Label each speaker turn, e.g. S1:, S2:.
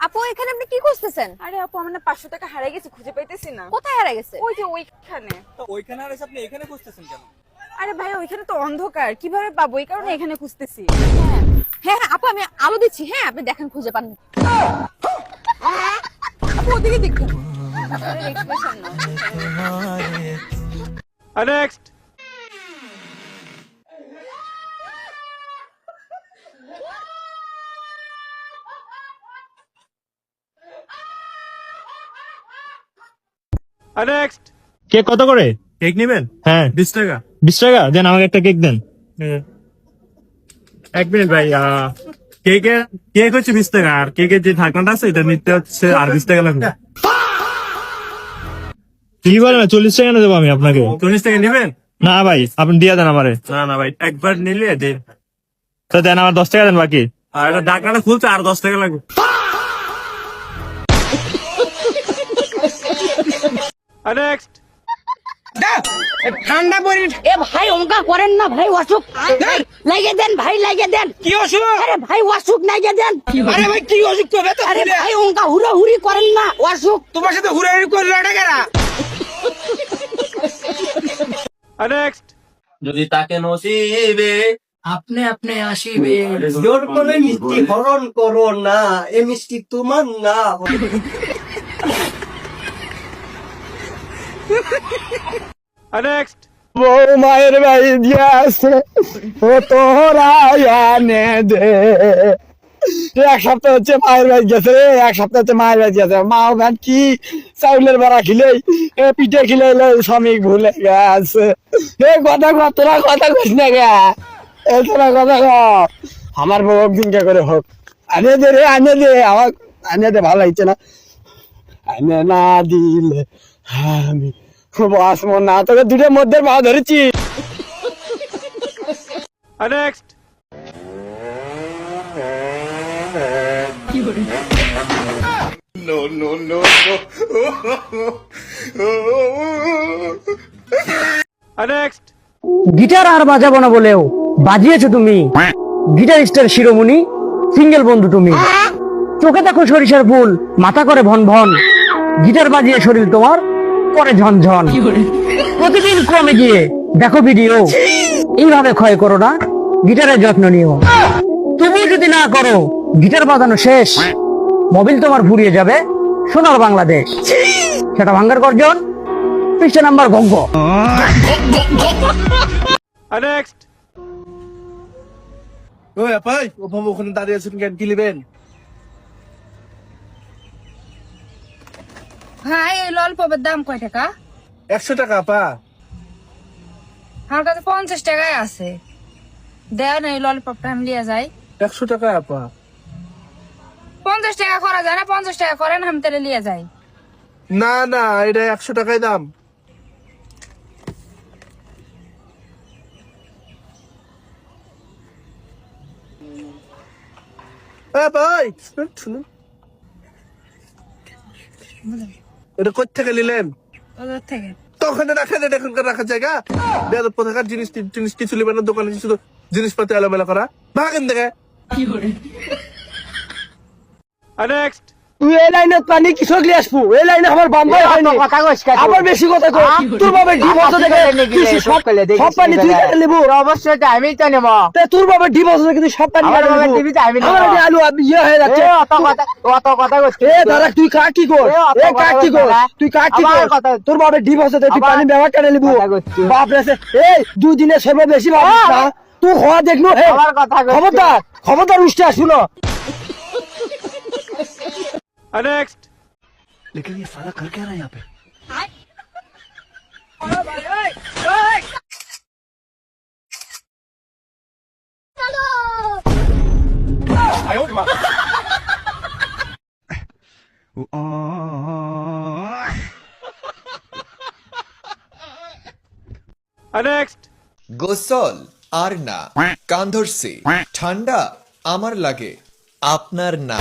S1: আপু এখানে আপনি কি করতেছেন?
S2: আরে আপু আমার না 500 টাকা হারিয়ে গেছে, খুঁজে পাইতেছি না।
S1: কোথায় হারিয়ে গেছে?
S2: ওই যে ওইখানে।
S3: তো ওইখানে আর আপনি এখানে খুঁজতেছেন কেন?
S2: আরে ভাই ওইখানে তো অন্ধকার, কিভাবে পাবো? এই কারণে এখানে খুঁজতেছি।
S1: হ্যাঁ হ্যাঁ আপু আমি আলো দিচ্ছি, হ্যাঁ আপনি দেখেন খুঁজে পান। আপু ওদিকে দেখুন।
S2: এক্সপ্রেশন না।
S3: নেক্সট। নেক্সট।
S4: কেক কত করে?
S3: কেক নেবেন?
S4: হ্যাঁ
S3: 20 টাকা।
S4: 20 টাকা দেন, আমাকে একটা কেক দেন।
S3: এক মিনিট ভাই, কেক হচ্ছে 20 টাকা, আর কেকের যে ঢাকনাটা আছে এটা নিতে হচ্ছে আর 20 টাকা লাগবে।
S4: কি বলেন না, 40 টাকা না দেবো আমি আপনাকে।
S3: 40 টাকা নেবেন?
S4: না ভাই আপনি দিয়ে দেন আমারে।
S3: না না ভাই, একবার নিলে দেন।
S4: তো দেন, আমার 10 টাকা দেন বাকি।
S3: আর এটা ঢাকনাটা খুলতে আর 10 টাকা লাগবে। নেক্সট।
S5: ঠান্ডা পড়ি। এ ভাই অঙ্কা করেন না ভাই, অসুখ লাগিয়ে দেন ভাই, লাগিয়ে দেন। কি অসুখ? আরে ভাই অসুখ লাগিয়ে দেন। আরে ভাই কি অসুখ করবে তো? আরে ভাই অঙ্কা হুড়াহুড়ি করেন না, অসুখ। তোমার সাথে হুড়াহুড়ি করলো এটা কেনা?
S3: নেক্সট।
S6: যদি তাকে নসিবে
S5: আপনি আপনি আসিবে।
S7: জোর করে মিষ্টি হরণ করো না, এ মিষ্টি তোমার না।
S3: নেক্সট।
S4: বউ মায়ের বাড়ি দিয়ে আছে, ও তোরা এনে দে। এক সপ্তাহ হচ্ছে মায়ের বাড়ি গেছে রে, এক সপ্তাহ হচ্ছে মায়ের বাড়ি গেছে। মাও ভ্যান কি চাউলের বড়া খিলেই, পিঠে খিলাইলে শ্রমিক ভুলে গেছে। কথা কর, তোরা কথা কইস না গে, তোরা কথা ক। আমার বউ একদিন কে করে হোক, আনে দে রে, আনে দে, আমার আনে দে, ভালো লাগছে না। আনে না দিলে আমি বাঁচবো না, তোকে দুটোর মধ্যে পা ধরেছি।
S3: নেক্সট। নেক্সট।
S5: গিটার আর বাজাবো না বলেও বাজিয়েছো তুমি, গিটারিস্টের শিরোমণি, সিঙ্গেল বন্ধু তুমি। চোখে দেখো সরিষার ফুল, মাথা করে ভন ভন, গিটার বাজিয়ে শরীর তোমার করে ঝনঝন। প্রতিদিন ক্রমে গিয়ে দেখো ভিডিও, এইভাবে ক্ষয় করো না, গিটারের যত্ন নিও। তুমি যদি না করো গিটার বাজানো শেষ, মোবিল তোমার ফুরিয়ে যাবে সোনার বাংলাদেশ। সেটা ভাঙ্গার গর্জন, পৃষ্ঠা নাম্বার গঙ্গ।
S3: নেক্সট।
S7: ওই আপাই, ও বাবু ওখানে দাঁড়িয়ে আছেন কেন, কি নেবেন?
S2: ভাই এই ললিপপের দাম কয় টাকা?
S7: 100 টাকা আপা।
S2: আমার কাছে 50 টাকায় আছে, দেও না এই ললিপপটা আমি লিয়ে যাই।
S7: 100 টাকা আপা।
S2: 50 টাকা করা যায় না? 50 টাকা করেন, আমি তাহলে লিয়ে যাই।
S7: না না, এটা 100 টাকাই দাম। ভাই শুনুন, এটা কোথা থেকে নিলেন?
S2: ওদের থেকে।
S7: তো ওখানে রাখেন, এটা এখনকার রাখার জায়গা। বেয়াদব কোথাকার জিনিস জিনিস কিছু নেবেন না, দোকানে শুধু জিনিসপাতি এলোমেলা করা। ভাগেন দেখে।
S3: নেক্সট।
S4: তুই এই লাইনে পানি কি সগলি আসবো, এই লাইনে আমার বাম্বাই হয়নি। আবার বেশি কথা কই, তোর বাবা ডিভোর্স দেখে সব পানি তুই কেটে নেবো।
S5: অবশ্যই আমি তো নেব।
S4: তে তোর বাবা ডিভোর্স দেখে তুই সব পানি কেটে নেবো। আমার আলু ইয়ে হয়ে যাচ্ছে। এ দাদা তুই কাট কি কর, এ কাট কি কর, তুই কাট কি কর। তোর বাবা ডিভোর্স দেখে তুই পানি ব্যবহার কেটে নেবো। বাপ রে, এই 2 দিনে সর্ব বেশি ভাবিস না তুই। হওয়া দেখলো হে, খবরদার খবরদার উঠতে আসুন।
S3: নেক্সট।
S7: लेकिन ये सारा कर क्या रहा है यहाँ पे?
S3: নেক্সট।
S8: গোসল আর না, কান ধরছি, ঠান্ডা আমার লাগে, আপনার না।